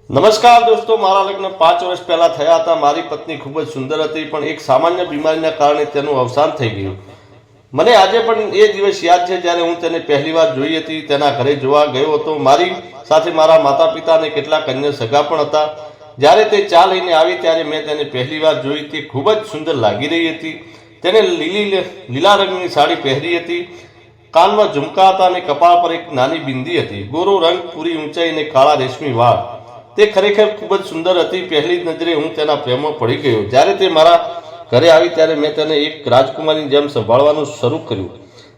નમસ્કાર દોસ્તો, મારા લગ્ન 5 વર્ષ પહેલા થયા હતા। મારી પત્ની ખૂબ જ સુંદર હતી, પણ એક સામાન્ય બીમારીના કારણે તેનું અવસાન થઈ ગયું। મને આજે પણ એ દિવસ યાદ છે જ્યારે હું તેને પહેલી વાર જોઈ હતી। તેના ઘરે જોવા ગયો હતો। મારી સાથે મારા માતા પિતા અને કેટલાક અન્ય સગા પણ હતા। જ્યારે તે ચા લઈને આવી ત્યારે મેં તેને પહેલી વાર જોઈ। તે ખૂબ જ સુંદર લાગી રહી હતી। તેને લીલા રંગની સાડી પહેરી હતી, કાનમાં ઝુમકા હતા અને કપાળ પર એક નાની બિંદી હતી। ગોરો રંગ, પૂરી ઊંચાઈ અને કાળા રેશમી વાળ। તે ખરેખર ખૂબ જ સુંદર હતી। પહેલી નજરે હું તેના પ્રેમમાં પડી ગયો। જ્યારે તે મારા ઘરે આવી ત્યારે મેં તેને એક રાજકુમારીની જેમ સંભાળવાનું શરૂ કર્યું।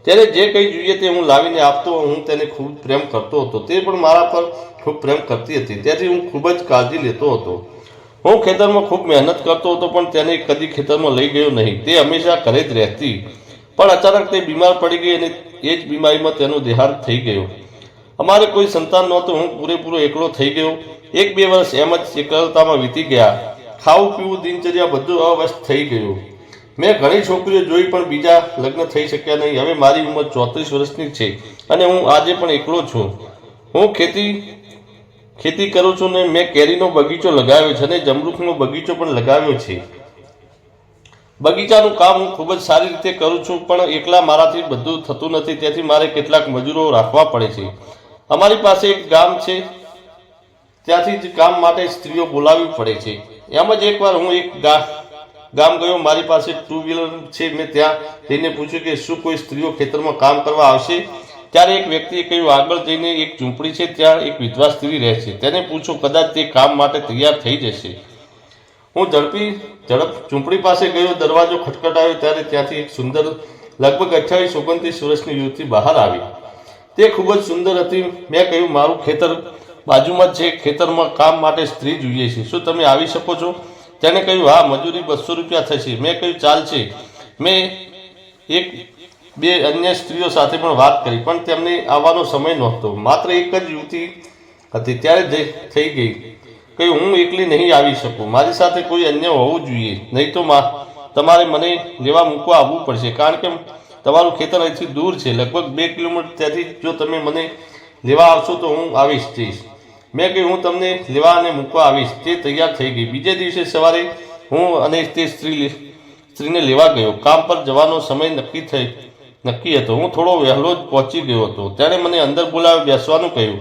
તેને જે કંઈ જોઈએ તે હું લાવીને આપતો। હું તેને ખૂબ પ્રેમ કરતો હતો, તે પણ મારા પર ખૂબ પ્રેમ કરતી હતી, તેથી હું ખૂબ જ કાળજી લેતો હતો। હું ખેતરમાં ખૂબ મહેનત કરતો હતો, પણ તેને કદી ખેતરમાં લઈ ગયો નહીં। તે હંમેશા ઘરે જ રહેતી, પણ અચાનક તે બીમાર પડી ગઈ અને એ જ બીમારીમાં તેનું દેહાંત થઈ ગયું। અમારે કોઈ સંતાન નહોતું। હું પૂરેપૂરો એકલો થઈ ગયો। 1-2 વર્ષ એમ જ એકલતામાં વીતી ગયા। ખાવું પીવું, દિનચર્યા બધું અવ્યસ્ત થઈ ગયું। મેં ઘણી છોકરીઓ જોઈ, પણ બીજા લગ્ન થઈ શક્યા નહીં। હવે મારી ઉંમર 34 વર્ષની છે અને હું આજે પણ એકલો છું। હું ખેતી કરું છું ને મેં કેરીનો બગીચો લગાવ્યો છે અને જમરૂખનો બગીચો પણ લગાવ્યો છે। બગીચાનું કામ હું ખૂબ જ સારી રીતે કરું છું, પણ એકલા મારાથી બધું થતું નથી, તેથી મારે કેટલાક મજૂરો રાખવા પડે છે। અમારી પાસે એક ગામ છે, ત્યાંથી જ કામ માટે સ્ત્રીઓ બોલાવવી પડે છે। એમ જ એકવાર હું એક ગામ ગયો। મારી પાસે 2 વ્હીલર છે। મેં ત્યાં જઈને પૂછ્યું કે શું કોઈ સ્ત્રીઓ ખેતરમાં કામ કરવા આવશે? ત્યારે એક વ્યક્તિએ કહ્યું, આગળ જઈને એક ઝૂંપડી છે, ત્યાં એક વિધવા સ્ત્રી રહે છે, તેને પૂછો, કદાચ તે કામ માટે તૈયાર થઈ જશે। હું ઝડપ ઝૂંપડી પાસે ગયો। દરવાજો ખટખટાયો ત્યારે ત્યાંથી એક સુંદર, લગભગ 28-29 વર્ષની યુવતી બહાર આવી। તે ખૂબ જ સુંદર હતી। મેં કહ્યું, મારું ખેતર બાજુમાં જ છે, ખેતરમાં કામ માટે સ્ત્રી જોઈએ છે, શું તમે આવી શકો છો? તેણે કહ્યું, હા, મજૂરી 200 રૂપિયા થશે। મેં કહ્યું, ચાલશે। મેં 1-2 અન્ય સ્ત્રીઓ સાથે પણ વાત કરી, પણ તેમને આવવાનો સમય નહોતો। માત્ર એક જ યુવતી હતી। ત્યારે થઈ ગઈ કહ્યું, હું એકલી નહીં આવી શકું, મારી સાથે કોઈ અન્ય હોવું જોઈએ, નહીં તો તમારે મને લેવા મૂકવા આવવું પડશે, કારણ કે તમારું ખેતર અહીંથી દૂર છે, લગભગ 2 કિલોમીટર। તેથી જો તમે મને લેવા આવશો તો હું જઈશ। મેં કહ્યું, હું તમને લેવા અને મૂકવા આવીશ। તે તૈયાર થઈ ગઈ। બીજે દિવસે સવારે હું અને તે સ્ત્રીને લેવા ગયો। કામ પર જવાનો સમય નક્કી હતો। હું થોડો વહેલો જ પહોંચી ગયો હતો। તેણે મને અંદર બોલાવી બેસવાનું કહ્યું,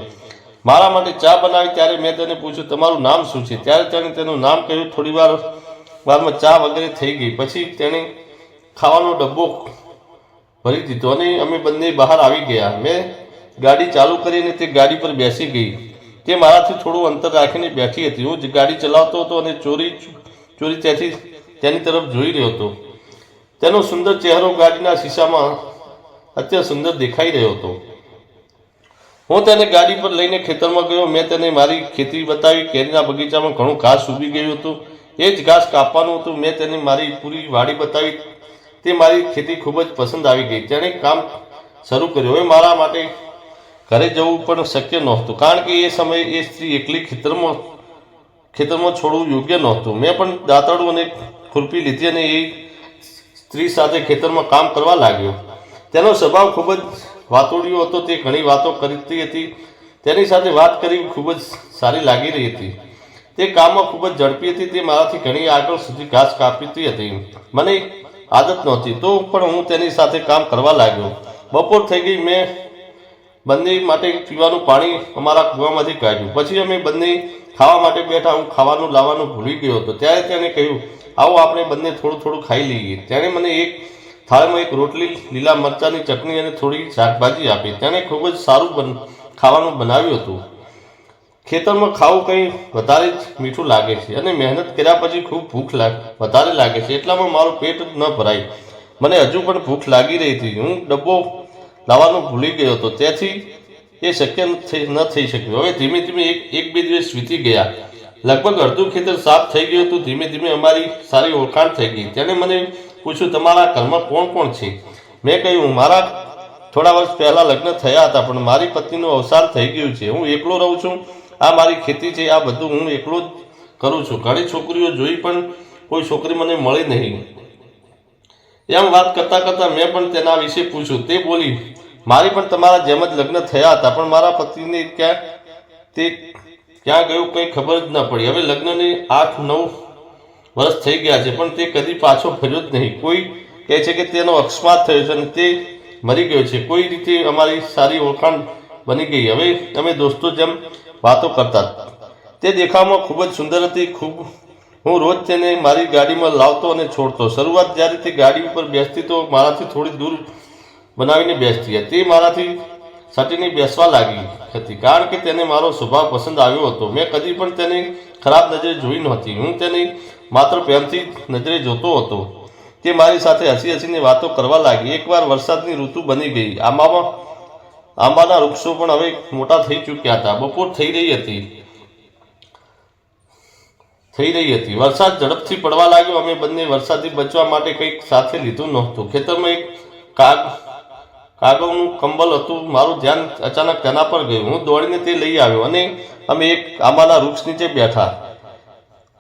મારા માટે ચા બનાવી। ત્યારે મેં તેને પૂછ્યું, તમારું નામ શું છે? ત્યારે તેણે તેનું નામ કહ્યું। થોડી વારમાં ચા વગેરે થઈ ગઈ। પછી તેણે ખાવાનો ડબ્બો ભરી દીધો અને અમે બંને બહાર આવી ગયા। મેં ગાડી ચાલુ કરી અને તે ગાડી પર બેસી ગઈ। તે મારાથી થોડું અંતર રાખીને બેઠી હતી। હું ગાડી ચલાવતો હતો અને ચોરી તેની તરફ જોઈ રહ્યો હતો। તેનો સુંદર ચહેરો ગાડીના શીશામાં અત્યંત સુંદર દેખાઈ રહ્યો હતો। હું તેને ગાડી પર લઈને ખેતરમાં ગયો। મેં તેને મારી ખેતી બતાવી। કેરીના બગીચામાં ઘણું ઘાસ ઉગી ગયું હતું, એ જ ઘાસ કાપવાનું હતું। મેં તેને મારી પૂરી વાડી બતાવી। તે મારી ખેતી ખૂબ જ પસંદ આવી ગઈ। તેણે કામ શરૂ કર્યું। હવે મારા માટે ઘરે જવું પણ શક્ય નહોતું, કારણ કે એ સમયે એ સ્ત્રી એકલી ખેતરમાં છોડવું યોગ્ય નહોતું। મેં પણ દાંતરડું અને ખુરપી લીધી અને એ સ્ત્રી સાથે ખેતરમાં કામ કરવા લાગ્યો। તેનો સ્વભાવ ખૂબ જ વાતોડિયો હતો। તે ઘણી વાતો કરતી હતી। તેની સાથે વાત કરી ખૂબ જ સારી લાગી રહી હતી। તે કામમાં ખૂબ જ ઝડપી હતી। તે મારાથી ઘણી આગળ સુધી ઘાસ કાપતી હતી। મને આદત નહોતી, તો પણ હું તેની સાથે કામ કરવા લાગ્યો। બપોર થઈ ગઈ। મેં બંને માટે પીવાનું પાણી અમારા કૂવામાંથી કાઢ્યું। પછી અમે બંને ખાવા માટે બેઠા। હું ખાવાનું લાવવાનું ભૂલી ગયો હતો। ત્યારે તેણે કહ્યું, આવો આપણે બંને થોડું થોડું ખાઈ લઈએ। તેણે મને એક થાળીમાં એક રોટલી, લીલા મરચાંની ચટણી અને થોડી શાકભાજી આપી। તેણે ખૂબ જ સારું ખાવાનું બનાવ્યું હતું। ખેતરમાં ખાવું કંઈ વધારે જ મીઠું લાગે છે અને મહેનત કર્યા પછી ખૂબ ભૂખ વધારે લાગે છે। એટલામાં મારું પેટ ન ભરાય। મને હજુ પણ ભૂખ લાગી રહી હતી। હું ડબ્બો લાવવાનું ભૂલી ગયો હતો, તેથી એ શક્ય ન થઈ શક્યું। હવે ધીમે ધીમે 1-2 દિવસ વીતી ગયા। લગભગ અડધું ખેતર સાફ થઈ ગયું હતું। ધીમે ધીમે અમારી સારી ઓળખાણ થઈ ગઈ। તેણે મને પૂછ્યું, તમારા ઘરમાં કોણ કોણ છે? મેં કહ્યું, મારા થોડા વર્ષ પહેલાં લગ્ન થયા હતા, પણ મારી પત્નીનું અવસાન થઈ ગયું છે। હું એકલો રહું છું। આ મારી ખેતી છે। આ બધું હું એકલો જ કરું છું। ઘણી છોકરીઓ જોઈ, પણ કોઈ છોકરી મને મળી નહીં। એમ વાત કરતાં કરતાં મેં પણ તેના વિશે પૂછ્યું। તે બોલી, મારી પણ તમારા જેમ જ લગ્ન થયા હતા, પણ મારા પતિને તે ક્યાં ગયું કંઈ ખબર જ ન પડી. હવે લગ્નને 8-9 વર્ષ થઈ ગયા છે, પણ તે કદી પાછો ફર્યો જ નહીં. કોઈ કહે છે કે તેનો અકસ્માત થયો છે અને તે મરી ગયો છે. કોઈ રીતે અમારી સારી ઓળખાણ બની ગઈ. હવે અમે દોસ્તો જેમ વાતો કરતા. તે દેખાવમાં ખૂબ જ સુંદર હતી. હું રોજ તેને મારી ગાડીમાં લાવતો અને છોડતો. શરૂઆત જ્યારે તે ગાડી ઉપર બેસતી તો મારાથી થોડી દૂર બનાવીને બેસતી. તે મારાથી સટીને બેસવા લાગી હતી, કારણ કે તેને મારો સ્વભાવ પસંદ આવ્યો હતો. મેં કદી પણ તેને ખરાબ નજરે જોઈ નહોતી. હું તેને માત્ર પ્રેમથી નજરે જોતો હતો. તે મારી સાથે હસી હસીને વાતો કરવા લાગી. એકવાર વરસાદની ઋતુ બની ગઈ. આંબાના વૃક્ષો પણ હવે મોટા થઈ ચૂક્યા હતા. બપોર થઈ રહી હતી. વરસાદ ઝડપથી પડવા લાગ્યો. અમે બંને વરસાદથી બચવા માટે કંઈક સાથે લીધું નહોતું. ખેતરમાં એક કાગળનું કંબલ હતું. મારું ધ્યાન અચાનક તેના પર ગયું. હું દોડીને તે લઈ આવ્યો અને અમે એક આંબાના વૃક્ષ નીચે બેઠા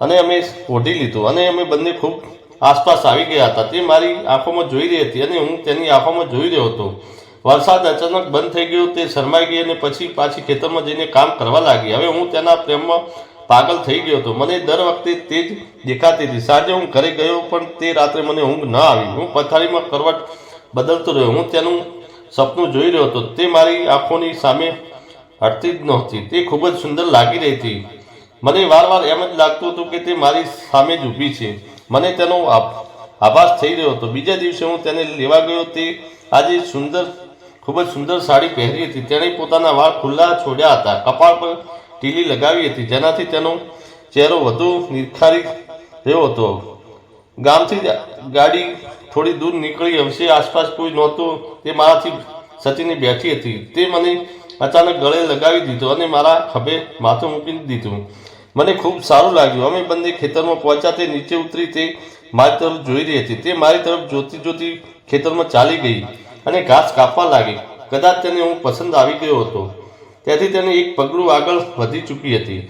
અને અમે ઓઢી લીધું અને અમે બંને ખૂબ આસપાસ આવી ગયા હતા. તે મારી આંખોમાં જોઈ રહી હતી અને હું તેની આંખોમાં જોઈ રહ્યો હતો. વરસાદ અચાનક બંધ થઈ ગયો. તે શરમાઈ ગઈ અને પછી પાછી ખેતરમાં જઈને કામ કરવા લાગી. હવે હું તેના પ્રેમમાં પાગલ થઈ ગયો હતો. મને દર વખતે તે જ દેખાતી હતી. સાંજે હું ઘરે ગયો, પણ તે રાત્રે મને ઊંઘ ન આવી. હું પથારીમાં કરવટ બદલતો રહ્યો. હું તેનું સપનું જોઈ રહ્યો હતો. તે મારી આંખોની સામે હટતી જ નહોતી. તે ખૂબ જ સુંદર લાગી રહી હતી. મને વારવાર એમ જ લાગતું હતું કે તે મારી સામે જ ઊભી છે. મને તેનો આભાસ થઈ રહ્યો હતો. બીજા દિવસે હું તેને લેવા ગયો. તે આજે ખૂબ જ સુંદર સાડી પહેરી હતી. તેણે પોતાના વાળ ખુલ્લા છોડ્યા હતા. કપાળ પર ટીલી લગાવી હતી, જેનાથી તેનો ચહેરો વધુ નિખારી રહ્યો હતો. ગામથી ગાડી થોડી દૂર નીકળી. હશે આસપાસ કોઈ નહોતું. તે મારાથી સચીને બેઠી હતી. તે મને અચાનક ગળે લગાવી દીધો અને મારા ખભે માથું મૂકી દીધું. મને ખૂબ સારું લાગ્યું. અમે બંને ખેતરમાં પહોંચ્યા. તે નીચે ઉતરી. તે મારી તરફ જોઈ રહી હતી. તે મારી તરફ જોતી ખેતરમાં ચાલી ગઈ અને ઘાસ કાપવા લાગી. કદાચ તેને હું પસંદ આવી ગયો હતો, તેથી તેને એક પગલું આગળ વધી ચૂકી હતી.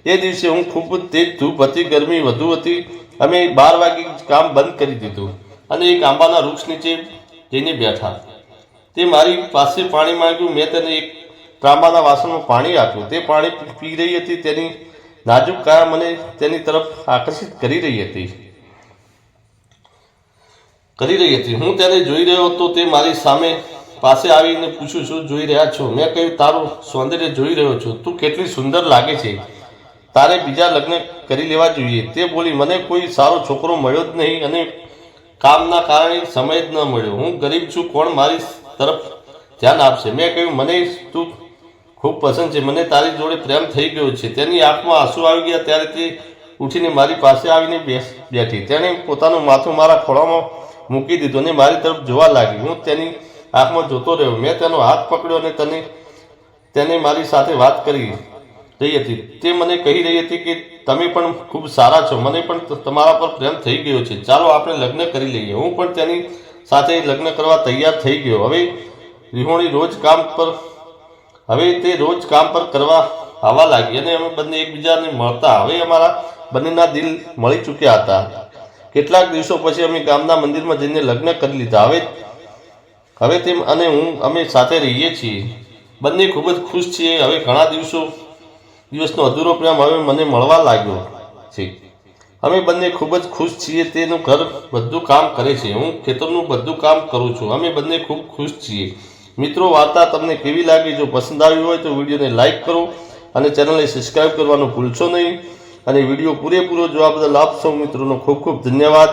એ દિવસે હું ખૂબ તેજ ધૂપ હતી. ગરમી વધુ હતી. અમે 12 વાગે કામ બંધ કરી દીધું અને એક આંબાના વૃક્ષ નીચે જઈને બેઠા. તે મારી પાસે પાણી માંગ્યું. મેં તેને એક તાંબાના વાસણમાં પાણી આપ્યું. તે પાણી પી રહી હતી. તેની નાજુક કાયા મને તેની તરફ આકર્ષિત કરી રહી હતી. હું તેને જોઈ રહ્યો હતો. તે મારી પાસે આવીને પૂછ્યું, શું જોઈ રહ્યા છો? મેં કહ્યું, તારું સૌંદર્ય જોઈ રહ્યો છું. તું કેટલી સુંદર લાગે છે. તારે બીજા લગ્ન કરી લેવા જોઈએ. તે બોલી, મને કોઈ સારો છોકરો મળ્યો જ નહીં અને કામના કારણે સમય જ ન મળ્યો. હું ગરીબ છું. કોણ મારી તરફ ધ્યાન આપશે? મેં કહ્યું, મને તું ખૂબ પસંદ છે. મને તારી જોડે પ્રેમ થઈ ગયો છે. તેની આંખમાં આંસુ આવી ગયા. ત્યારે તે ઉઠીને મારી પાસે આવીને બેઠી. તેણે પોતાનું માથું મારા ખોળામાં મૂકી દીધું અને મારી તરફ જોવા લાગી. હું તેની આંખમાં જોતો રહ્યો. મેં તેનો હાથ પકડ્યો અને તેને મારી સાથે વાત કરી રહી હતી. તે મને કહી રહી હતી કે તમે પણ ખૂબ સારા છો. મને પણ તમારા પર પ્રેમ થઈ ગયો છે. ચાલો આપણે લગ્ન કરી લઈએ. હું પણ તેની સાથે લગ્ન કરવા તૈયાર થઈ ગયો. હવે વિહોણી રોજ કામ પર કરવા આવવા લાગી અને અમે બંને એકબીજાને મળતા. હવે અમારા બંનેના દિલ મળી ચૂક્યા હતા. કેટલાક દિવસો પછી અમે ગામના મંદિરમાં જઈને લગ્ન કરી લીધા. હવે તેમ અને અમે સાથે રહીએ છીએ. બંને ખૂબ જ ખુશ છીએ. હવે ઘણા દિવસનો અધૂરો પ્રેમ હવે મને મળવા લાગ્યો છે. અમે બંને ખૂબ જ ખુશ છીએ. તેનું ઘર બધું કામ કરે છે. હું ખેતરનું બધું કામ કરું છું. અમે બંને ખૂબ ખુશ છીએ. મિત્રો, વાર્તા તમને કેવી લાગી? જો પસંદ આવી હોય તો વિડીયોને લાઇક કરો અને ચેનલને સબસ્ક્રાઈબ કરવાનું ભૂલશો નહીં. અને વિડીયો પૂરેપૂરો જોવા બદલ આપ સૌ મિત્રોનો ખૂબ ખૂબ ધન્યવાદ.